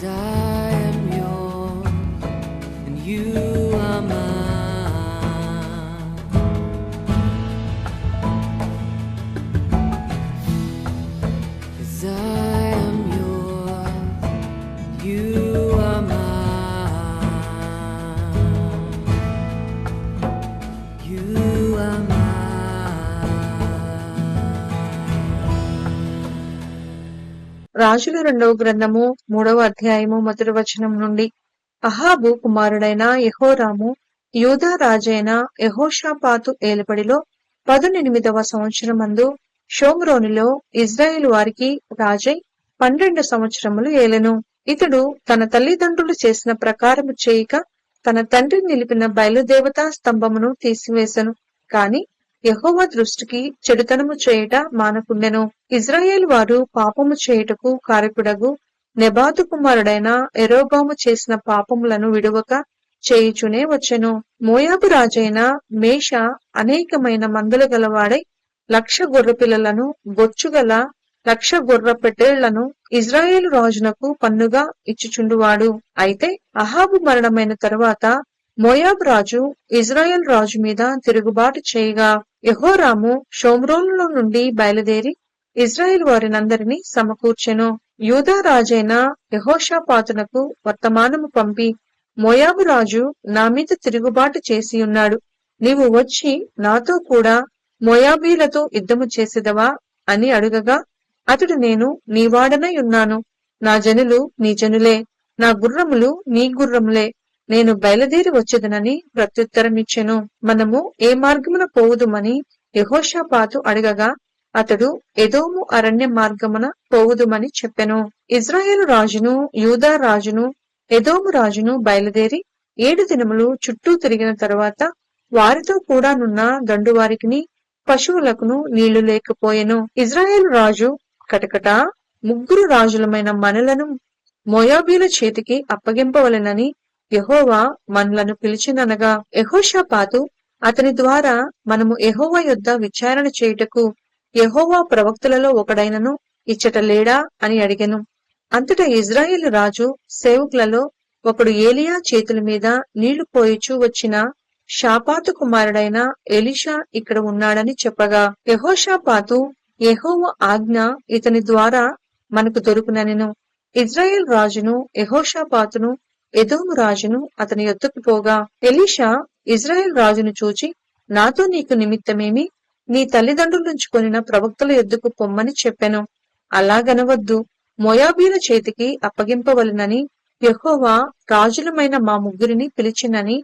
'Cause I am yours and you are mine. 'Cause I am yours, you are mine. You are mine. రాజుల 2వ గ్రంథము 3వ అధ్యాయము మొదటి వచనం నుండి. అహాబు కుమారుడైన యెహోరాము యూదా రాజైన యెహోషాపాతు ఏలుబడిలో 18వ సంవత్సరమందు షోమ్రోనులో ఇజ్రాయేలు వారికి రాజై 12 సంవత్సరములు ఏలెను. ఇతడు తన తల్లిదండ్రులు చేసిన ప్రకారము చేయక తన తండ్రి నిలిపిన బయలుదేవతా స్తంభమును తీసివేశను. కాని యెహోవా దృష్టికి చెడుతనము చేయుట మానకుండెను. ఇజ్రాయేలు వారు పాపము చేయుటకు కారకుడగు నెబాతు కుమారుడైన యెరోబాము చేసిన పాపములను విడువక చేయుచునే వచ్చెను. మోయాబు రాజైన మేష అనేకమైన మందలు గలవాడై 1,00,000 గొర్రెపిల్లలను బొచ్చుగల 1,00,000 గొర్రె పెట్టేళ్లను ఇజ్రాయేలు రాజునకు పన్నుగా ఇచ్చుచుండువాడు. అయితే అహాబు మరణమైన తరువాత మోయాబు రాజు ఇజ్రాయేల్ రాజు మీద తిరుగుబాటు చేయగా యెహోరాము షోమ్రోనులో నుండి బయలుదేరి ఇజ్రాయేల్ వారినందరినీ సమకూర్చెను. యూదా రాజైన యెహోషాపాతునకు వర్తమానము పంపి, మోయాబు రాజు నా మీద తిరుగుబాటు చేసియున్నాడు. నీవు వచ్చి నాతో కూడా మోయాబీలతో యుద్ధము చేసెదవా అని అడుగగా అతడు, నేను నీవాడనై ఉన్నాను, నా జనులు నీ జనులే, నా గుర్రములు నీ గుర్రములే, నేను బయలుదేరి వచ్చేదనని ప్రత్యుత్తరమిచ్చెను. మనము ఏ మార్గమున పోవుదుమని యెహోషాపాతు అడగగా అతడు ఎదోము అరణ్య మార్గమున పోవుదుమని చెప్పెను. ఇజ్రాయేలు రాజును యూదా రాజును ఎదోము రాజును బయలుదేరి 7 దినములు చుట్టూ తిరిగిన తరువాత వారితో కూడానున్న దండువారికిని పశువులకును నీళ్లు లేకపోయెను. ఇజ్రాయేలు రాజు కటకట 3 రాజులమైన మనలను మోయాబీల చేతికి అప్పగింపవలెనని యెహోవా మనలను పిలిచిననగా యెహోషాపాతు అతని ద్వారా మనము యెహోవా యొద్ద విచారణ చేయుటకు యెహోవా ప్రవక్తలలో ఒకడైనను ఇచ్చట లేడా అని అడిగెను. అంతటా ఇజ్రాయేలు రాజు సేవకులలో ఒకడు ఏలియా చేతుల మీద నీళ్లు పోయిచూ వచ్చిన షాపాతు కుమారుడైన ఎలీషా ఇక్కడ ఉన్నాడని చెప్పగా యెహోషాపాతు, యెహోవా ఆజ్ఞ ఇతని ద్వారా మనకు దొరుకుననెను. ఇజ్రాయేల్ రాజును యెహోషాపాతును ఎదోము రాజును అతని యొద్దకు పోగా ఎలీషా ఇజ్రాయేల్ రాజును చూచి, నాతో నీకు నిమిత్తమేమి, నీ తల్లిదండ్రులుంచుకొనిన ప్రవక్తల యొద్దకు పొమ్మని చెప్పెను. అలాగనవద్దు, మోయాబీల చేతికి అప్పగింపవలెనని యెహోవా రాజులమైన మా ముగ్గురిని పిలిచినని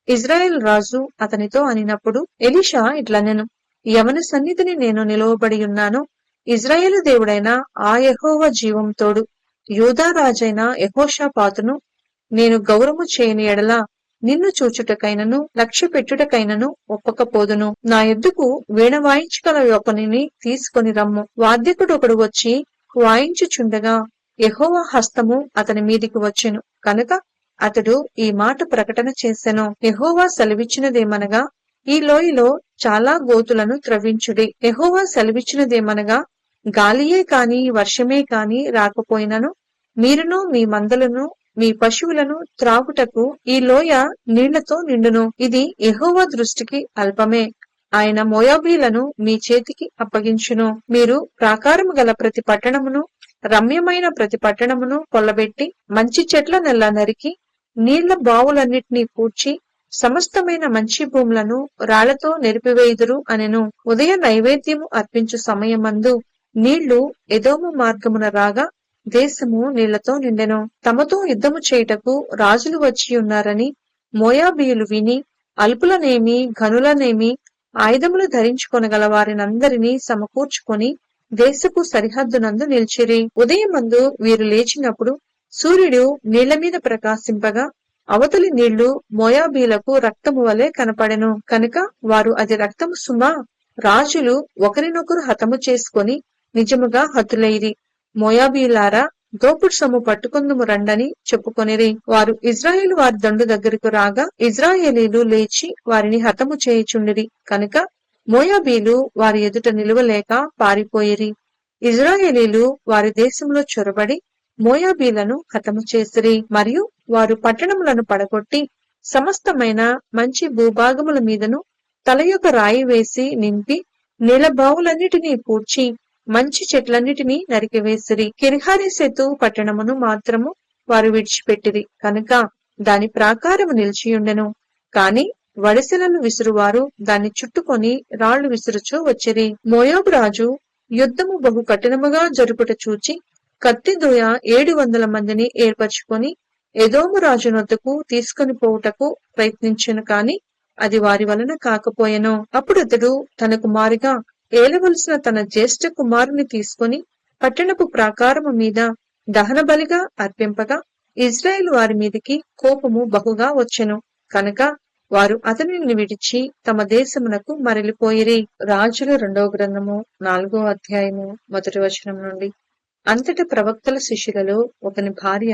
ఇజ్రాయేల్ రాజు అతనితో అనినప్పుడు ఎలీషా ఇట్లనెను, యవన సన్నిధిని నేను నిలువబడి ఉన్నాను, ఇజ్రాయేలు దేవుడైన ఆ యెహోవా జీవం తోడు, యూదా రాజైన యెహోషాపాతును నేను గౌరవము చేయని ఎడల నిన్ను చూచుటకైనను లక్ష్య పెట్టుటకైనను ఒప్పకపోదును. నా యొద్దకు వీణ వాయించగల ఒకనిని తీసుకొని రమ్ము. వాద్యకుడొకడు వచ్చి వాయించుచుండగా యెహోవా హస్తము అతని మీదికి వచ్చెను కనుక అతడు ఈ మాట ప్రకటన చేసెను. యెహోవా సెలవిచ్చినదేమనగా, ఈ లోయలో చాలా గోతులను త్రవ్వించుడి. యెహోవా సెలవిచ్చినదేమనగా, గాలియే కాని వర్షమే కాని రాకపోయినను మీరును మీ మందలను మీ పశువులను త్రాగుటకు ఈ లోయ నీళ్లతో నిండును. ఇది యెహోవా దృష్టికి అల్పమే. ఆయన మోయాబీలను మీ చేతికి అప్పగించును. మీరు ప్రాకారము గల ప్రతి పట్టణమును రమ్యమైన ప్రతి పట్టణమును కొల్లబెట్టి మంచి చెట్లనెల్లా నరికి నీళ్ల బావులన్నిటినీ పూడ్చి సమస్తమైన మంచి భూములను రాళ్లతో నెరిపివేయుదురు అనెను. ఉదయ నైవేద్యము అర్పించు సమయమందు నీళ్లు ఎదోము మార్గమున రాగా దేశము నీళ్లతో నిండెను. తమతో యుద్ధము చేయుటకు రాజులు వచ్చియున్నారని మోయాబీయులు విని అల్పులనేమి ఘనులనేమి ఆయుధములు ధరించుకొనగల వారినందరినీ సమకూర్చుకొని దేశపు సరిహద్దునందు నిలిచిరి. ఉదయమందు వీరు లేచినప్పుడు సూర్యుడు నీళ్ల మీద ప్రకాశింపగా అవతలి నీళ్లు మోయాబీలకు రక్తము వలె కనపడెను. కనుక వారు, అది రక్తము సుమా, రాజులు ఒకరినొకరు హతము చేసుకొని నిజముగా హతులైరి. మోయాబీయులారా, దోపుడు సొమ్ము పట్టుకుందుము రండని చెప్పుకొనిరి. వారు ఇజ్రాయేలు వారి దండు దగ్గరకు రాగా ఇజ్రాయేలీలు లేచి వారిని హతము చేయుచుండిరి. కనుక మోయాబీలు వారి ఎదుట నిలువలేక పారిపోయిరి. ఇజ్రాయేలీలు వారి దేశంలో చొరబడి మోయాబీలను హతము చేసిరి. మరియు వారు పట్టణములను పడగొట్టి సమస్తమైన మంచి భూభాగముల మీదను తలయొక రాయి వేసి నింపి నీలబావులన్నిటినీ పూడ్చి మంచి చెట్లన్నిటినీ నరికివేసిరి. కిర్హరెశెతు పట్టణమును మాత్రము వారు విడిచిపెట్టిరి కనుక దాని ప్రాకారము నిలిచియుండెను. కాని వడిసెలను విసురువారు దాన్ని చుట్టుకొని రాళ్లు విసురుచూ వచ్చిరి. మోయాబు రాజు యుద్ధము బహు కఠినముగా జరుపుట చూచి కత్తిదోయ 700 మందిని ఏర్పరచుకొని ఎదోము రాజు నొద్దకు తీసుకొని పోవుటకు ప్రయత్నించెను. కాని అది వారి వలన కాకపోయెను. అప్పుడు అతడు తనకు మారుగా ఏలవలసిన తన జ్యేష్ఠ కుమారుని తీసుకొని పట్టణపు ప్రాకారము మీద దహన బలిగా అర్పింపగా ఇజ్రాయేలు వారి మీదికి కోపము బహుగా వచ్చెను. కనుక వారు అతనిని విడిచి తమ దేశమునకు మరలిపోయిరి. రాజుల 2వ గ్రంథము 4వ అధ్యాయము 1వ వచనం నుండి. అంతట ప్రవక్తల శిష్యులలో ఒకని భార్య,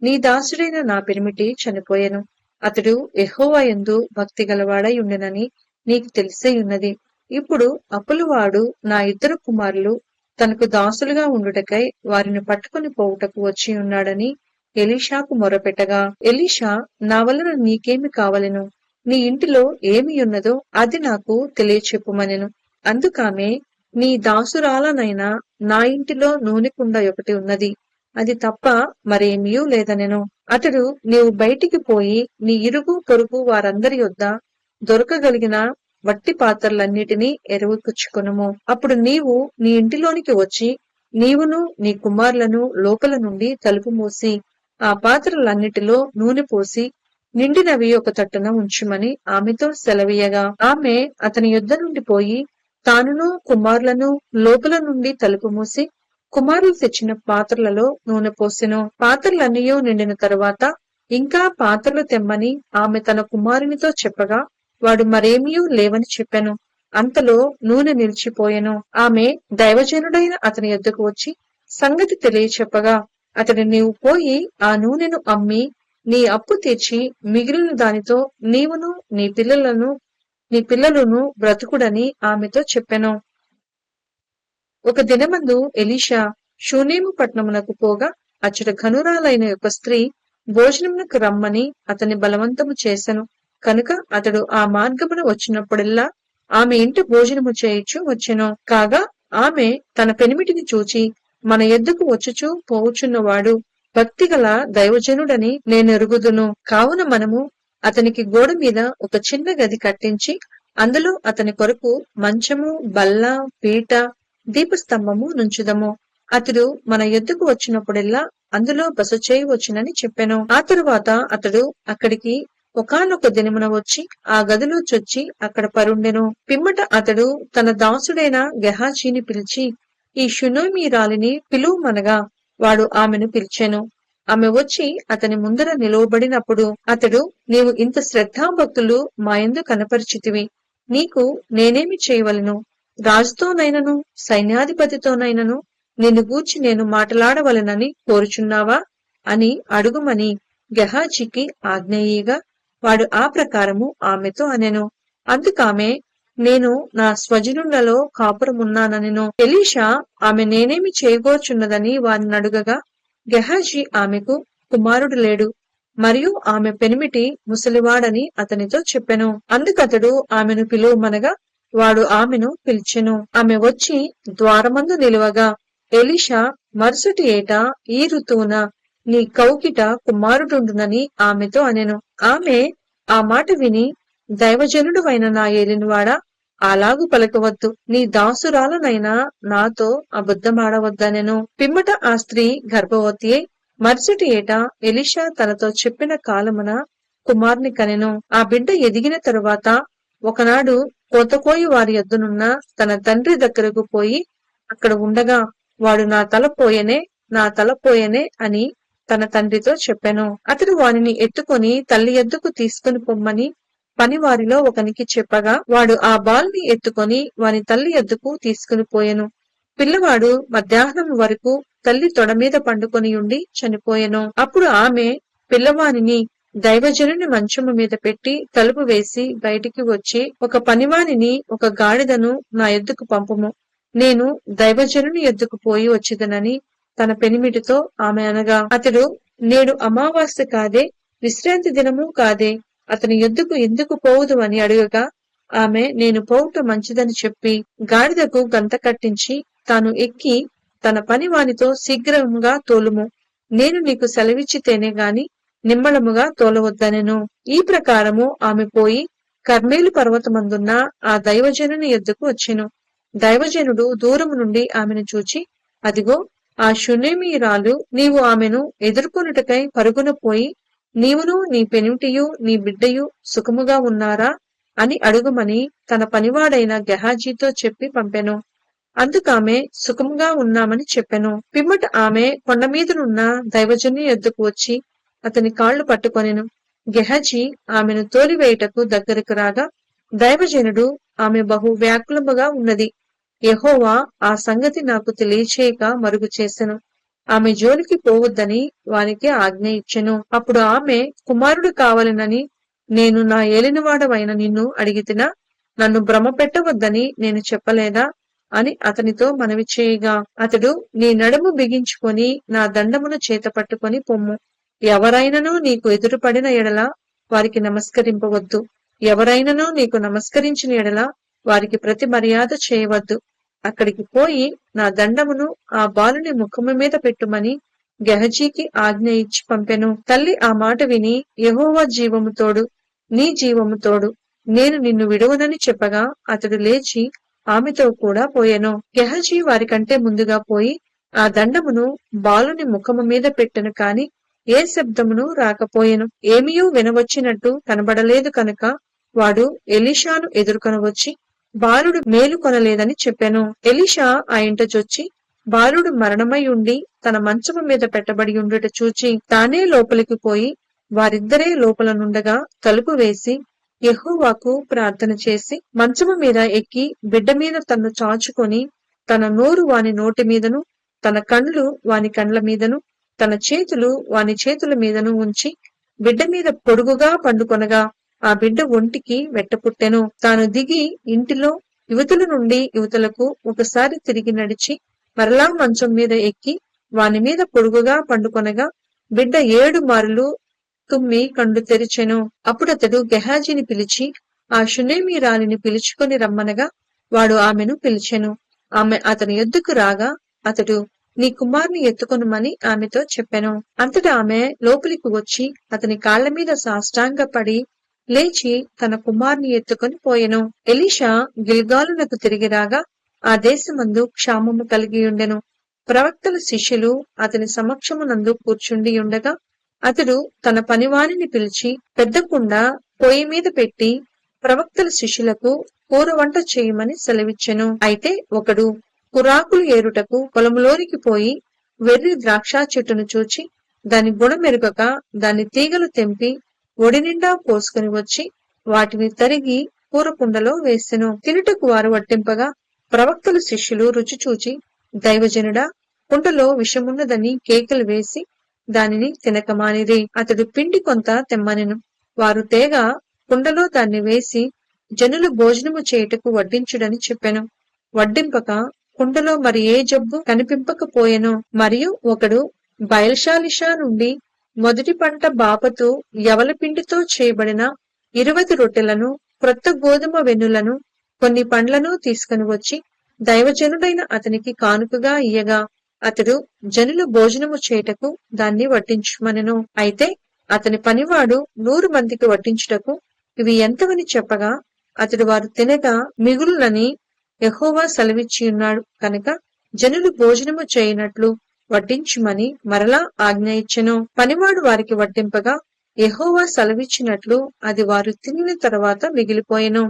నీ దాసుడైన నా పెనిమిటి చనిపోయెను. అతడు యెహోవా యందు భక్తి గలవాడై ఉండెనని నీకు తెలిసే ఉన్నది. ఇప్పుడు అప్పులవాడు నా 2 కుమారులు తనకు దాసులుగా ఉండుటకై వారిని పట్టుకుని పోవుటకు వచ్చి ఉన్నాడని ఎలీషాకు మొరపెట్టగా, ఎలీషా, నా వలన నీకేమి కావలెను? నీ ఇంటిలో ఏమి ఉన్నదో అది నాకు తెలియచెప్పుమనెను. అందుకామె, నీ దాసురాలనైనా నా ఇంటిలో నూనె కుండ ఒకటి ఉన్నది, అది తప్ప మరేమీ లేదనెను. అతడు, నీవు బయటికి పోయి నీ ఇరుగు పొరుగు వారందరి యొద్ద దొరకగలిగిన వట్టి పాత్రలన్నిటినీ ఎరువుకుచ్చుకొనుము. అప్పుడు నీవు నీ ఇంటిలోనికి వచ్చి నీవును నీ కుమారులను లోపల నుండి తలుపు మూసి ఆ పాత్రలన్నిటిలో నూనె పోసి నిండినవి ఒక తట్టున ఉంచుమని ఆమెతో సెలవీయగా, ఆమె అతని యొద్ద నుండి పోయి తానును కుమారులను లోపల నుండి తలుపు మూసి కుమారులు తెచ్చిన పాత్రలలో నూనె పోసెను. పాత్రలన్నయూ నిండిన తరువాత ఇంకా పాత్రలు తెమ్మని ఆమె తన కుమారునితో చెప్పగా వాడు మరేమీ లేవని చెప్పెను. అంతలో నూనె నిలిచిపోయెను. ఆమె దైవజనుడైన అతని యొద్దకు వచ్చి సంగతి తెలియచెప్పగా అతడు, నీవు పోయి ఆ నూనెను అమ్మి నీ అప్పు తీర్చి మిగిలిన దానితో నీవును నీ పిల్లలను బ్రతుకుడని ఆమెతో చెప్పెను. ఒక దినమందు ఎలీషా షూనేము పట్టణమునకు పోగా అచ్చట ఘనురాలైన ఒక స్త్రీ భోజనమునకు రమ్మని అతని బలవంతము చేసెను. కనుక అతడు ఆ మార్గమున వచ్చినప్పుడెల్లా ఆమె ఇంటి భోజనము చేయుచు వచ్చెను. కాగా ఆమె తన పెనిమిటిని చూచి, మన యొద్దకు వచ్చుచూ పోవుచున్నవాడు భక్తిగల దైవజనుడని నేనెరుగుదును. కావున మనము అతనికి గోడ మీద ఒక చిన్న గది కట్టించి అందులో అతని కొరకు మంచము, బల్ల, పీట, దీపస్తంభము నుంచుదము. అతడు మన యొద్దకు వచ్చినప్పుడెల్లా అందులో బస చేయవచ్చునని చెప్పెను. ఆ తరువాత అతడు అక్కడికి ఒకానొక దినమున వచ్చి ఆ గదిలో చొచ్చి అక్కడ పరుండెను. పిమ్మట అతడు తన దాసుడైన గెహాజీని పిలిచి, ఈ షూనేమీరాలిని పిలువమనగా వాడు ఆమెను పిలిచెను. ఆమె వచ్చి అతని ముందర నిలువబడినప్పుడు అతడు, నీవు ఇంత శ్రద్ధాభక్తులు మా యందు కనపరిచితివి, నీకు నేనేమి చేయవలెను? రాజుతోనైనను సైన్యాధిపతితోనైనను నిన్ను గూర్చి నేను మాట్లాడవలెనని కోరుచున్నావా అని అడుగుమని గెహాజీకి ఆజ్ఞేయిగా వాడు ఆ ప్రకారము ఆమెతో అనెను. అందుకామె, నేను నా స్వజనులలో కాపురమున్నానెను. ఎలీషా ఆమె నేనేమి చేయగోర్చున్నదని వారిని అడుగగా గెహాజీ ఆమెకు కుమారుడు లేడు మరియు ఆమె పెనిమిటి ముసలివాడని అతనితో చెప్పెను. అందుకతడు ఆమెను పిలువమనగా వాడు ఆమెను పిలిచెను. ఆమె వచ్చి ద్వారమందు నిలువగా ఎలీషా, మరుసటి ఏట ఈ ఋతువున నీ కౌకిట కుమారుడుండునని ఆమెతో అనెను. ఆమె ఆ మాట విని, దైవజనుడు అయిన నా ఏలినవాడా, అలాగు పలకవద్దు, నీ దాసురాలనైనా నాతో అబద్ధమాడవద్దనెను. పిమ్మట ఆ స్త్రీ గర్భవతి అయి మరుసటి ఏట ఎలీషా తనతో చెప్పిన కాలమున కుమారుని కనెను. ఆ బిడ్డ ఎదిగిన తరువాత ఒకనాడు కోతకోయి వారి యొద్దనున్న తన తండ్రి దగ్గరకు పోయి అక్కడ ఉండగా వాడు నా తల పోయెనే అని తన తండ్రితో చెప్పెను. అతడు వానిని ఎత్తుకొని తల్లి యొద్దకు తీసుకుని పొమ్మని పనివారిలో ఒకనికి చెప్పగా వాడు ఆ బాలుని ఎత్తుకొని వాని తల్లి యొద్దకు తీసుకుని పోయెను. పిల్లవాడు మధ్యాహ్నం వరకు తల్లి తొడ మీద పండుకొని ఉండి చనిపోయెను. అప్పుడు ఆమె పిల్లవానిని దైవజనుని మంచము మీద పెట్టి తలుపు వేసి బయటికి వచ్చి, ఒక పనివానిని ఒక గాడిదను నా యొద్దకు పంపుము, నేను దైవజనుని యొద్దకు పోయి వచ్చిదనని తన పెనిమిటితో ఆమె అనగా, అతడు నేడు అమావాస్య కాదే, విశ్రాంతి దినము కాదే, అతని యొద్దకు ఎందుకు పోవుదు అని అడుగగా, ఆమె నేను పోవుట మంచిదని చెప్పి గాడిదకు గంత కట్టించి తాను ఎక్కి తన పనివానితో శీఘ్రముగా తోలుము, నేను నీకు సెలవిచ్చితేనే గాని నిమ్మళముగా తోలవద్దనెను. ఈ ప్రకారము ఆమె పోయి కర్మేలు పర్వతమందున్న ఆ దైవజనుని యొద్దకు వచ్చెను. దైవజనుడు దూరము నుండి ఆమెను చూచి, అదిగో ఆ షునేమీయురాలు, నీవు ఆమెను ఎదుర్కొనుటకై పరుగున పోయి నీవును నీ పెనిమిటియు నీ బిడ్డయు సుఖముగా ఉన్నారా అని అడుగుమని తన పనివాడైన గెహాజీతో చెప్పి పంపెను. అందుకామె సుఖముగా ఉన్నామని చెప్పెను. పిమ్మట ఆమె కొండమీదనున్న దైవజనుని యొద్దకు వచ్చి అతని కాళ్లు పట్టుకొనెను. గెహజీ ఆమెను తోలివేయుటకు దగ్గరకు రాగా, దైవజనుడు ఆమె బహు వ్యాకులముగా ఉన్నది, యెహోవా ఆ సంగతి నాకు తెలియచేయక మరుగు చేసెను, ఆమె జోలికి పోవద్దని వానికి ఆజ్ఞ ఇచ్చెను. అప్పుడు ఆమె, కుమారుడు కావాలనని నేను నా ఏలినవాడవైన నిన్ను అడిగితినా? నన్ను భ్రమ పెట్టవద్దని నేను చెప్పలేదా అని అతనితో మనవి చేయగా, అతడు, నీ నడుము బిగించుకొని నా దండమును చేత పట్టుకొని పొమ్ము, ఎవరైనను నీకు ఎదురుపడిన ఎడల వారికి నమస్కరింపవద్దు, ఎవరైనను నీకు నమస్కరించిన ఎడల వారికి ప్రతి మర్యాద చేయవద్దు, అక్కడికి పోయి నా దండమును ఆ బాలుని ముఖము మీద పెట్టుమని గెహజీకి ఆజ్ఞ ఇచ్చి పంపెను. తల్లి ఆ మాట విని, యెహోవా జీవము తోడు, నీ జీవము తోడు, నేను నిన్ను విడువనని చెప్పగా అతడు లేచి ఆమెతో కూడా పోయెను. గెహజీ వారికంటే ముందుగా పోయి ఆ దండమును బాలుని ముఖము మీద పెట్టెను, కాని ఏ శబ్దమును రాకపోయెను. ఏమియూ వినవచ్చినట్టు కనబడలేదు కనుక వాడు ఎలీషాను ఎదుర్కొనవచ్చి, బాలుడు మేలు కొనలేదని చెప్పెను. ఎలీషా ఆ ఇంట చొచ్చి బాలుడు మరణమై ఉండి తన మంచము మీద పెట్టబడి ఉండుట చూచి తానే లోపలికి పోయి వారిద్దరే లోపల నుండగా తలుపు వేసి యెహోవాకు ప్రార్థన చేసి మంచము మీద ఎక్కి బిడ్డ మీద తన్ను చాచుకొని తన నోరు వాని నోటి మీదను తన కండ్లు వాని కండ్ల మీదను తన చేతులు వాని చేతుల మీదను ఉంచి బిడ్డ మీద పొడుగుగా పండుకొనగా ఆ బిడ్డ ఒంటికి వెట్టపుట్టెను. తాను దిగి ఇంటిలో యువతుల నుండి యువతులకు ఒకసారి తిరిగి నడిచి మరలా మంచం మీద ఎక్కి వాని మీద పొడుగుగా పండుకొనగా బిడ్డ 7 మారులు తుమ్మి కండ్లు తెరిచెను. అప్పుడతడు గెహాజీని పిలిచి ఆ షునేమీరాలిని పిలుచుకొని రమ్మనగా వాడు ఆమెను పిలిచెను. ఆమె అతని యొద్దకు రాగా అతడు, నీ కుమార్ని ఎత్తుకొనుమని ఆమెతో చెప్పెను. అంతటా ఆమె లోపలికి వచ్చి అతని కాళ్ల మీద సాష్టాంగపడి లేచి తన కుమార్ని ఎత్తుకొని పోయెను. ఎలీషా గిల్గాలునకు తిరిగి రాగా ఆ దేశమందు క్షామము కలిగియుండెను. ప్రవక్తల శిష్యులు అతని సమక్షమునందు కూర్చుండి ఉండగా అతడు తన పనివానిని పిలిచి పెద్ద కుండ పొయ్యి మీద పెట్టి ప్రవక్తల శిష్యులకు కూర వంట చేయమని సెలవిచ్చెను. అయితే ఒకడు కురాకులు ఏరుటకు పొలములోనికి పోయి వెర్రి ద్రాక్ష చెట్టును చూచి దాని గుణమెరుగక దాని తీగలు తెంపి ఒడినిండా పోసుకుని వచ్చి వాటిని తరిగి కూరకుండలో వేసెను. తినుటకు వారు వడ్డింపగా ప్రవక్తల శిష్యులు రుచి చూచి, దైవజనుడా, కుండలో విషమున్నదని కేకలు వేసి దానిని తినకమానిరి. అతడు పిండి కొంత తెమ్మనెను. వారు తేగా కుండలో దాన్ని వేసి జనులు భోజనము చేయుటకు వడ్డించుడని చెప్పెను. వడ్డింపక కుండలో మరి ఏ జబ్బు కనిపింపకపోయెను. మరియు ఒకడు బయల్షాలిషా నుండి మొదటి పంట బాపతు యవల పిండితో చేయబడిన 20 రొట్టెలను క్రొత్త గోధుమ వెన్నులను కొన్ని పండ్లను తీసుకుని వచ్చి దైవజనుడైన అతనికి కానుకగా ఇయ్యగా అతడు జనులు భోజనము చేయుటకు దాన్ని వడ్డించుమనెను. అయితే అతని పనివాడు 100 మందికి వడ్డించుటకు ఇవి ఎంతవని చెప్పగా అతడు వారు తినగా మిగులునని యెహోవా సెలవిచ్చియున్నాడు కనుక జనులు భోజనము చేయనట్లు వడ్డించుమని మరలా ఆజ్ఞ ఇచ్చెను. పనివాడు వారికి వడ్డింపగా యెహోవా సెలవిచ్చినట్లు అది వారు తినిన తరువాత మిగిలిపోయెను.